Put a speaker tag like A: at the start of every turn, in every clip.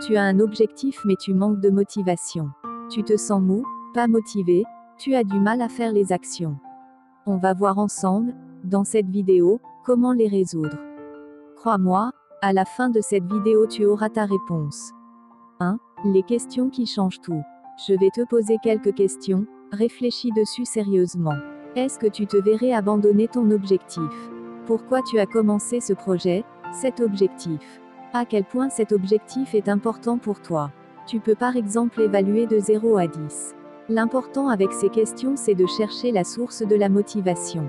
A: Tu as un objectif mais tu manques de motivation. Tu te sens mou, pas motivé, tu as du mal à faire les actions. On va voir ensemble, dans cette vidéo, comment les résoudre. Crois-moi, à la fin de cette vidéo tu auras ta réponse. 1. Les questions qui changent tout. Je vais te poser quelques questions, réfléchis dessus sérieusement. Est-ce que tu te verrais abandonner ton objectif? Pourquoi tu as commencé ce projet, cet objectif? À quel point cet objectif est important pour toi? Tu peux par exemple évaluer de 0 à 10. L'important avec ces questions c'est de chercher la source de la motivation.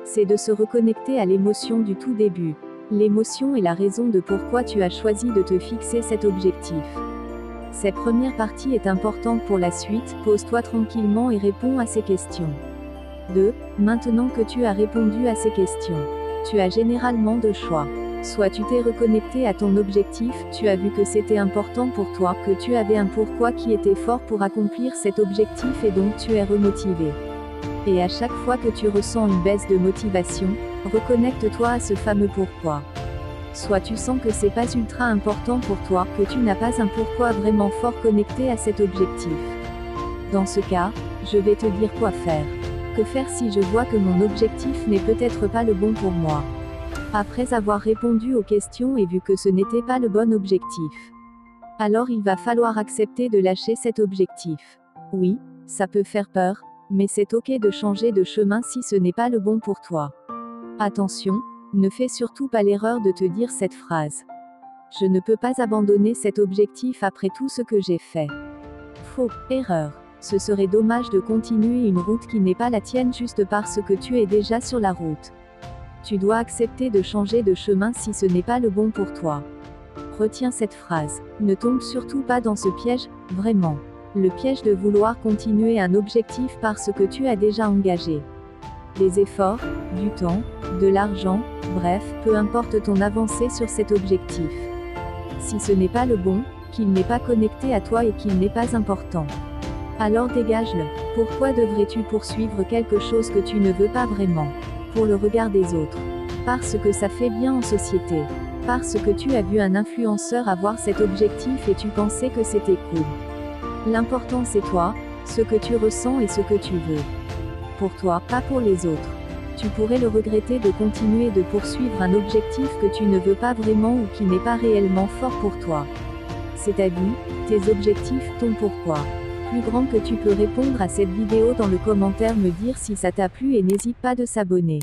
A: C'est de se reconnecter à l'émotion du tout début. L'émotion est la raison de pourquoi tu as choisi de te fixer cet objectif. Cette première partie est importante pour la suite, pose-toi tranquillement et réponds à ces questions. 2. Maintenant que tu as répondu à ces questions, tu as généralement deux choix. Soit tu t'es reconnecté à ton objectif, tu as vu que c'était important pour toi, que tu avais un pourquoi qui était fort pour accomplir cet objectif et donc tu es remotivé. Et à chaque fois que tu ressens une baisse de motivation, reconnecte-toi à ce fameux pourquoi. Soit tu sens que c'est pas ultra important pour toi, que tu n'as pas un pourquoi vraiment fort connecté à cet objectif. Dans ce cas, je vais te dire quoi faire. Que faire si je vois que mon objectif n'est peut-être pas le bon pour moi? Après avoir répondu aux questions et vu que ce n'était pas le bon objectif, alors il va falloir accepter de lâcher cet objectif. Oui, ça peut faire peur, mais c'est ok de changer de chemin si ce n'est pas le bon pour toi. Attention, ne fais surtout pas l'erreur de te dire cette phrase. Je ne peux pas abandonner cet objectif après tout ce que j'ai fait. Faux, erreur. Ce serait dommage de continuer une route qui n'est pas la tienne juste parce que tu es déjà sur la route. Tu dois accepter de changer de chemin si ce n'est pas le bon pour toi. Retiens cette phrase. Ne tombe surtout pas dans ce piège, vraiment. Le piège de vouloir continuer un objectif parce que tu as déjà engagé des efforts, du temps, de l'argent, bref, peu importe ton avancée sur cet objectif. Si ce n'est pas le bon, qu'il n'est pas connecté à toi et qu'il n'est pas important, alors dégage-le. Pourquoi devrais-tu poursuivre quelque chose que tu ne veux pas vraiment? Pour le regard des autres. Parce que ça fait bien en société. Parce que tu as vu un influenceur avoir cet objectif et tu pensais que c'était cool. L'important c'est toi, ce que tu ressens et ce que tu veux. Pour toi, pas pour les autres. Tu pourrais le regretter de continuer de poursuivre un objectif que tu ne veux pas vraiment ou qui n'est pas réellement fort pour toi. C'est ta vie, tes objectifs, ton pourquoi. Plus grand que tu peux répondre à cette vidéo dans le commentaire me dire si ça t'a plu et n'hésite pas de s'abonner.